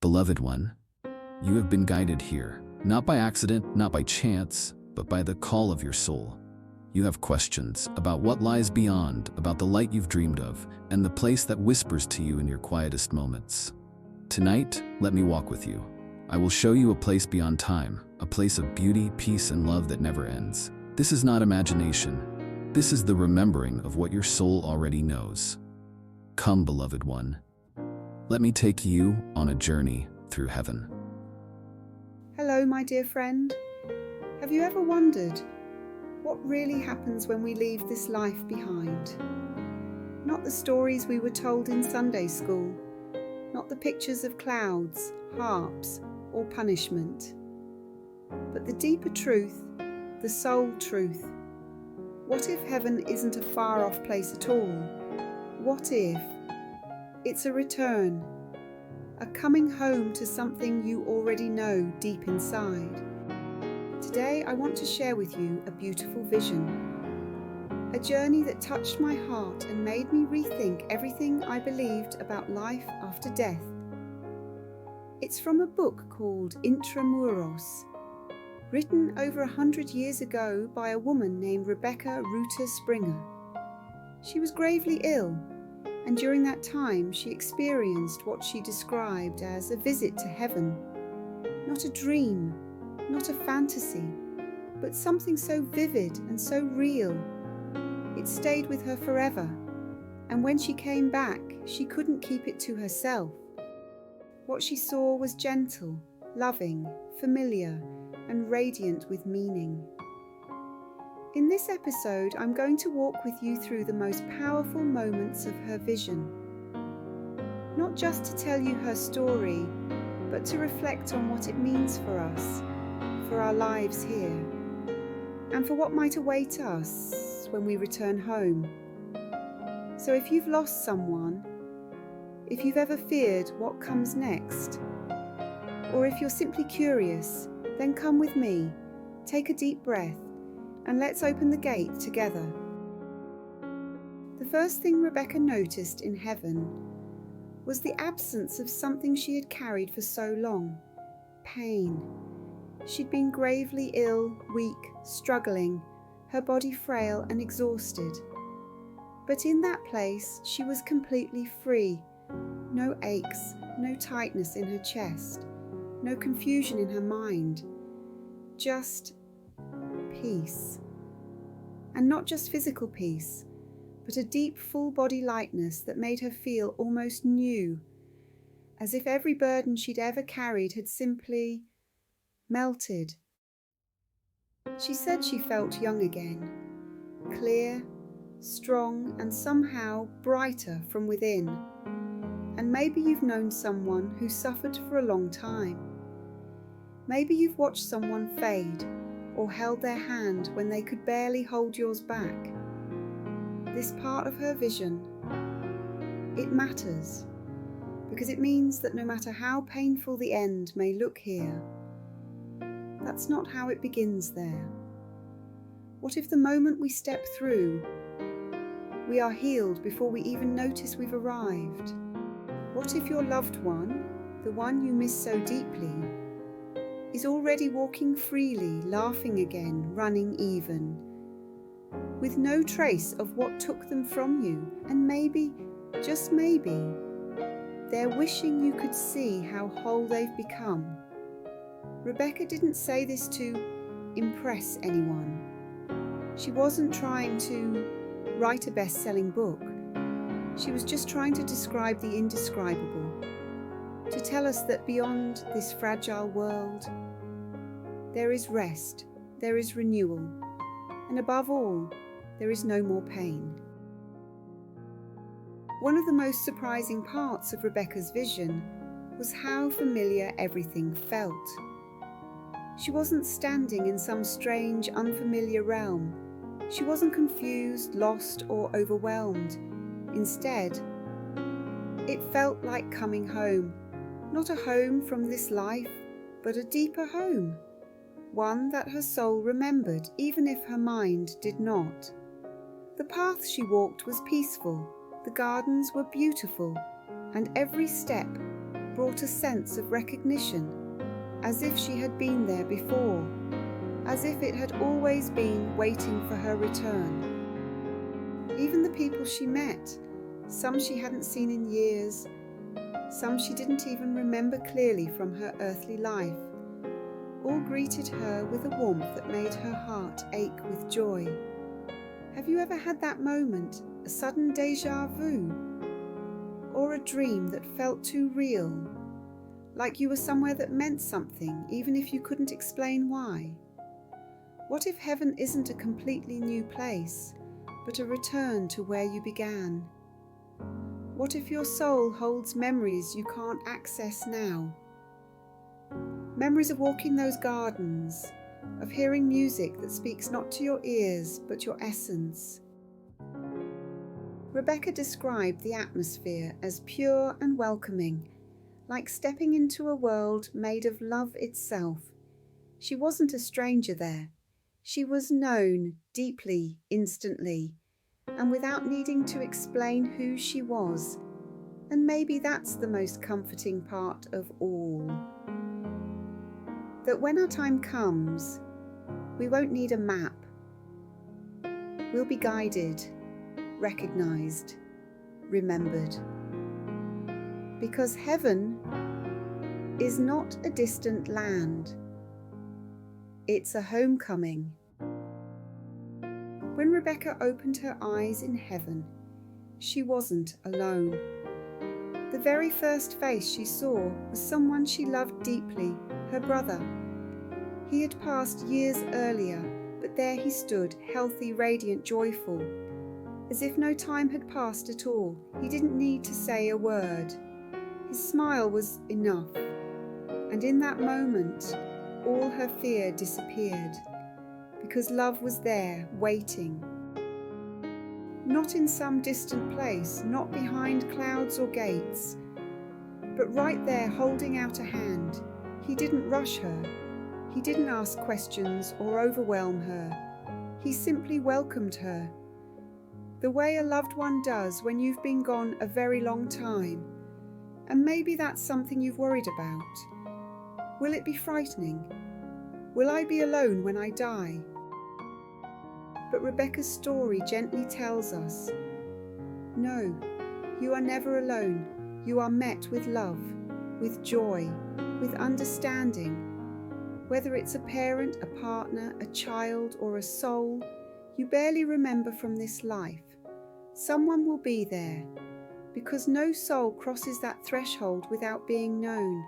Beloved one, you have been guided here, not by accident, not by chance, but by the call of your soul. You have questions about what lies beyond, about the light you've dreamed of, and the place that whispers to you in your quietest moments. Tonight, let me walk with you. I will show you a place beyond time, a place of beauty, peace, and love that never ends. This is not imagination. This is the remembering of what your soul already knows. Come, beloved one. Let me take you on a journey through heaven. Hello, my dear friend. Have you ever wondered what really happens when we leave this life behind? Not the stories we were told in Sunday school, not the pictures of clouds, harps, or punishment, but the deeper truth, the soul truth. What if heaven isn't a far-off place at all? What if it's a return, a coming home to something you already know deep inside? Today I want to share with you a beautiful vision, a journey that touched my heart and made me rethink everything I believed about life after death. It's from a book called Intramuros, written over 100 years ago by a woman named Rebecca Ruta Springer. She was gravely ill, and during that time she experienced what she described as a visit to heaven. Not a dream, not a fantasy, but something so vivid and so real. It stayed with her forever, and when she came back, she couldn't keep it to herself. What she saw was gentle, loving, familiar, and radiant with meaning. In this episode, I'm going to walk with you through the most powerful moments of her vision. Not just to tell you her story, but to reflect on what it means for us, for our lives here, and for what might await us when we return home. So if you've lost someone, if you've ever feared what comes next, or if you're simply curious, then come with me, take a deep breath, and let's open the gate together. The first thing Rebecca noticed in heaven was the absence of something she had carried for so long: pain. She'd been gravely ill, weak, struggling, her body frail and exhausted. But in that place, she was completely free. No aches, no tightness in her chest, no confusion in her mind, just peace. And not just physical peace, but a deep full-body lightness that made her feel almost new, as if every burden she'd ever carried had simply melted. She said she felt young again, clear, strong, and somehow brighter from within. And maybe you've known someone who suffered for a long time. Maybe you've watched someone fade or held their hand when they could barely hold yours back. This part of her vision, it matters, because it means that no matter how painful the end may look here, that's not how it begins there. What if the moment we step through, we are healed before we even notice we've arrived? What if your loved one, the one you miss so deeply, is already walking freely, laughing again, running even, with no trace of what took them from you, and maybe, just maybe, they're wishing you could see how whole they've become? Rebecca didn't say this to impress anyone. She wasn't trying to write a best-selling book. She was just trying to describe the indescribable, to tell us that beyond this fragile world, there is rest, there is renewal, and above all, there is no more pain. One of the most surprising parts of Rebecca's vision was how familiar everything felt. She wasn't standing in some strange, unfamiliar realm. She wasn't confused, lost, or overwhelmed. Instead, it felt like coming home. Not a home from this life, but a deeper home. One that her soul remembered, even if her mind did not. The path she walked was peaceful, the gardens were beautiful, and every step brought a sense of recognition, as if she had been there before, as if it had always been waiting for her return. Even the people she met, some she hadn't seen in years, some she didn't even remember clearly from her earthly life, all greeted her with a warmth that made her heart ache with joy. Have you ever had that moment, a sudden déjà vu? Or a dream that felt too real, like you were somewhere that meant something, even if you couldn't explain why? What if heaven isn't a completely new place, but a return to where you began? What if your soul holds memories you can't access now? Memories of walking those gardens, of hearing music that speaks not to your ears, but your essence. Rebecca described the atmosphere as pure and welcoming, like stepping into a world made of love itself. She wasn't a stranger there. She was known deeply, instantly, and without needing to explain who she was. And maybe that's the most comforting part of all. That when our time comes, we won't need a map. We'll be guided, recognized, remembered. Because heaven is not a distant land. It's a homecoming. When Rebecca opened her eyes in heaven, she wasn't alone. The very first face she saw was someone she loved deeply, her brother. He had passed years earlier, but there he stood, healthy, radiant, joyful. As if no time had passed at all, he didn't need to say a word. His smile was enough, and in that moment, all her fear disappeared, because love was there, waiting. Not in some distant place, not behind clouds or gates, but right there holding out a hand. He didn't rush her. He didn't ask questions or overwhelm her. He simply welcomed her, the way a loved one does when you've been gone a very long time. And maybe that's something you've worried about. Will it be frightening? Will I be alone when I die? But Rebecca's story gently tells us, no, you are never alone. You are met with love, with joy, with understanding. Whether it's a parent, a partner, a child, or a soul you barely remember from this life, someone will be there, because no soul crosses that threshold without being known.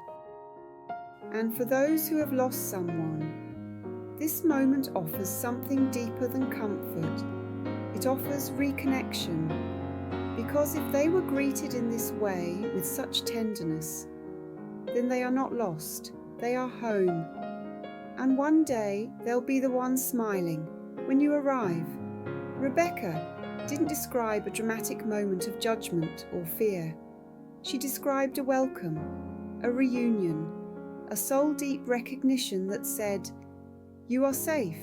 And for those who have lost someone, this moment offers something deeper than comfort. It offers reconnection, because if they were greeted in this way with such tenderness, then they are not lost, they are home. And one day they'll be the one smiling when you arrive. Rebecca didn't describe a dramatic moment of judgment or fear. She described a welcome, a reunion, a soul-deep recognition that said, you are safe,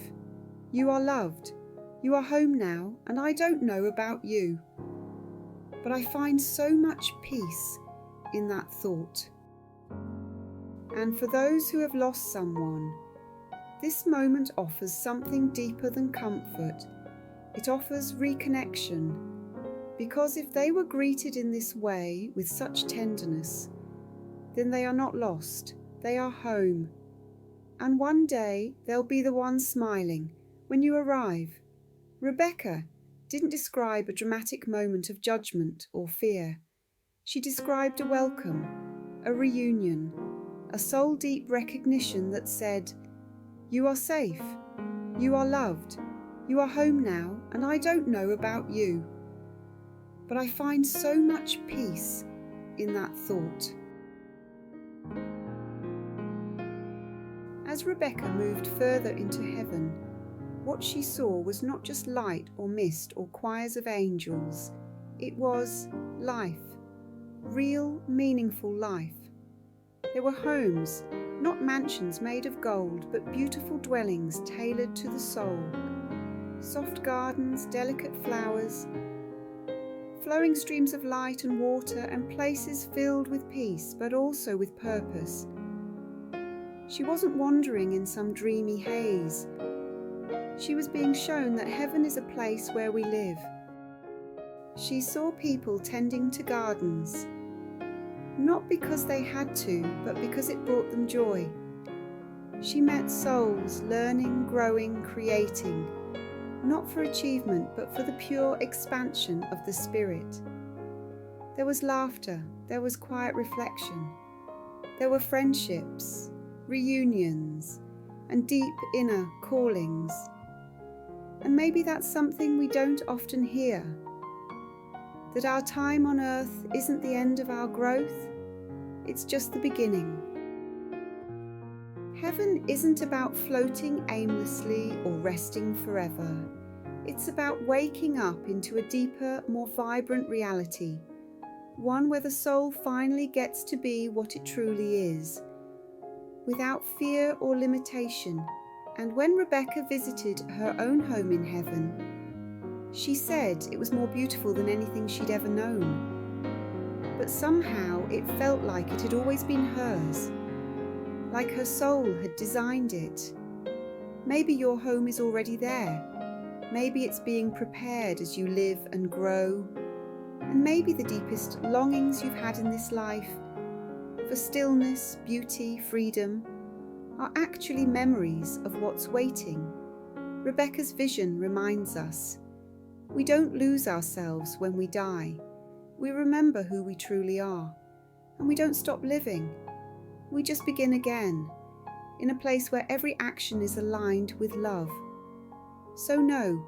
you are loved, you are home now, and I don't know about you. But I find so much peace in that thought. And for those who have lost someone, this moment offers something deeper than comfort. It offers reconnection, because if they were greeted in this way with such tenderness, then they are not lost, they are home. And one day they'll be the one smiling when you arrive. Rebecca didn't describe a dramatic moment of judgment or fear. She described a welcome, a reunion, a soul-deep recognition that said, you are safe, you are loved, you are home now, and I don't know about you. But I find so much peace in that thought. As Rebecca moved further into heaven, what she saw was not just light or mist or choirs of angels. It was life, real, meaningful life. There were homes, not mansions made of gold, but beautiful dwellings tailored to the soul. Soft gardens, delicate flowers, flowing streams of light and water and places filled with peace, but also with purpose. She wasn't wandering in some dreamy haze. She was being shown that heaven is a place where we live. She saw people tending to gardens, not because they had to, but because it brought them joy. She met souls learning, growing, creating, not for achievement, but for the pure expansion of the spirit. There was laughter, there was quiet reflection, there were friendships, reunions, and deep inner callings. And maybe that's something we don't often hear, that our time on earth isn't the end of our growth, it's just the beginning. Heaven isn't about floating aimlessly or resting forever. It's about waking up into a deeper, more vibrant reality, one where the soul finally gets to be what it truly is, without fear or limitation. And when Rebecca visited her own home in heaven, she said it was more beautiful than anything she'd ever known. But somehow it felt like it had always been hers, like her soul had designed it. Maybe your home is already there. Maybe it's being prepared as you live and grow. And maybe the deepest longings you've had in this life, for stillness, beauty, freedom, are actually memories of what's waiting. Rebecca's vision reminds us, we don't lose ourselves when we die. We remember who we truly are, and we don't stop living. We just begin again, in a place where every action is aligned with love. So no,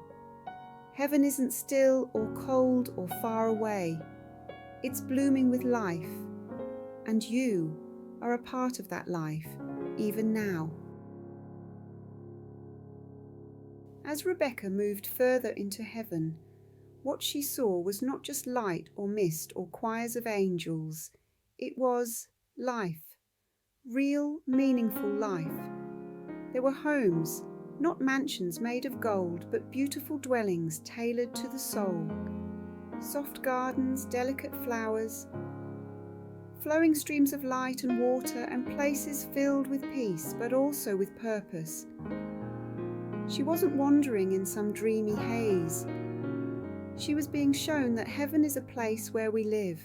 heaven isn't still or cold or far away. It's blooming with life, and you are a part of that life, even now. As Rebecca moved further into heaven, what she saw was not just light or mist or choirs of angels. It was life. Real, meaningful life. There were homes, not mansions made of gold, but beautiful dwellings tailored to the soul. Soft gardens, delicate flowers, flowing streams of light and water, and places filled with peace, but also with purpose. She wasn't wandering in some dreamy haze. She was being shown that heaven is a place where we live.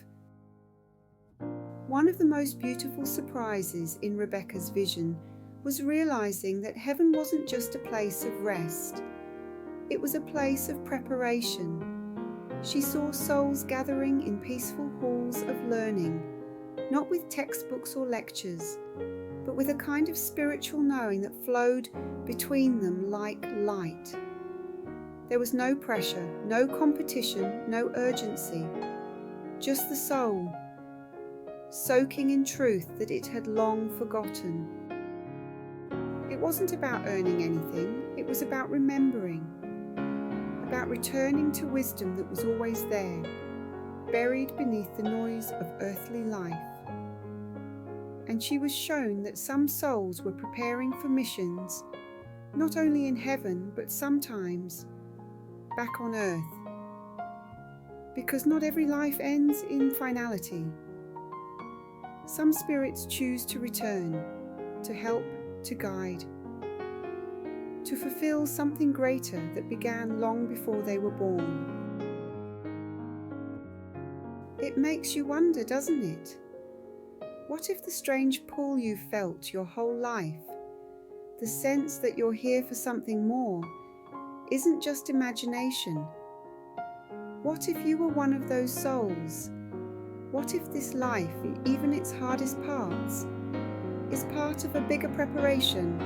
One of the most beautiful surprises in Rebecca's vision was realizing that heaven wasn't just a place of rest. It was a place of preparation. She saw souls gathering in peaceful halls of learning, not with textbooks or lectures, but with a kind of spiritual knowing that flowed between them like light. There was no pressure, no competition, no urgency, just the soul, soaking in truth that it had long forgotten. It wasn't about earning anything, it was about remembering, about returning to wisdom that was always there, buried beneath the noise of earthly life. And she was shown that some souls were preparing for missions, not only in heaven, but sometimes back on earth. Because not every life ends in finality. Some spirits choose to return, to help, to guide, to fulfill something greater that began long before they were born. It makes you wonder, doesn't it? What if the strange pull you've felt your whole life, the sense that you're here for something more, isn't just imagination? What if you were one of those souls? What if this life, even its hardest parts, is part of a bigger preparation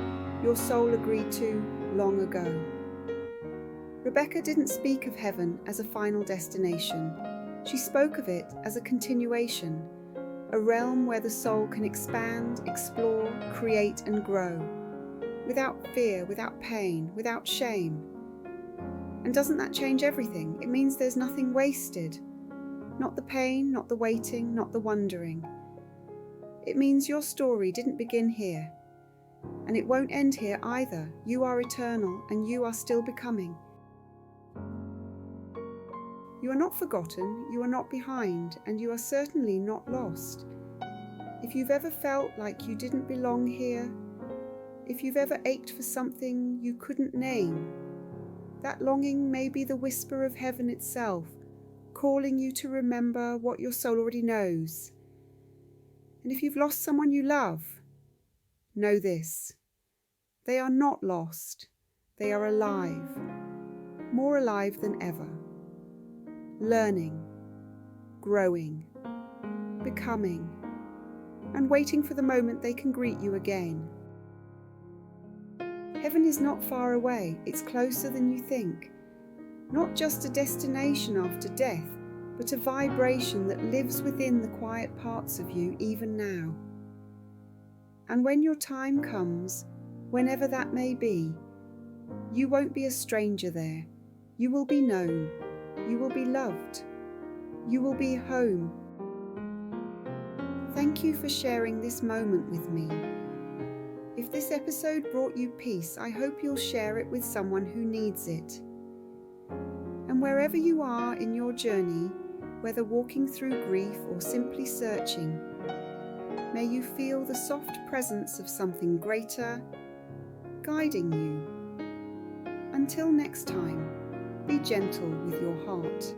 your soul agreed to long ago? Rebecca didn't speak of heaven as a final destination. She spoke of it as a continuation, a realm where the soul can expand, explore, create and grow, without fear, without pain, without shame. And doesn't that change everything? It means there's nothing wasted. Not the pain, not the waiting, not the wondering. It means your story didn't begin here. And it won't end here either. You are eternal and you are still becoming. You are not forgotten, you are not behind, and you are certainly not lost. If you've ever felt like you didn't belong here, if you've ever ached for something you couldn't name, that longing may be the whisper of heaven itself, calling you to remember what your soul already knows. And if you've lost someone you love, know this: they are not lost, they are alive, more alive than ever, learning, growing, becoming, and waiting for the moment they can greet you again. Heaven is not far away, it's closer than you think. Not just a destination after death, but a vibration that lives within the quiet parts of you even now. And when your time comes, whenever that may be, you won't be a stranger there. You will be known. You will be loved. You will be home. Thank you for sharing this moment with me. If this episode brought you peace, I hope you'll share it with someone who needs it. And wherever you are in your journey, whether walking through grief or simply searching, may you feel the soft presence of something greater guiding you. Until next time, be gentle with your heart.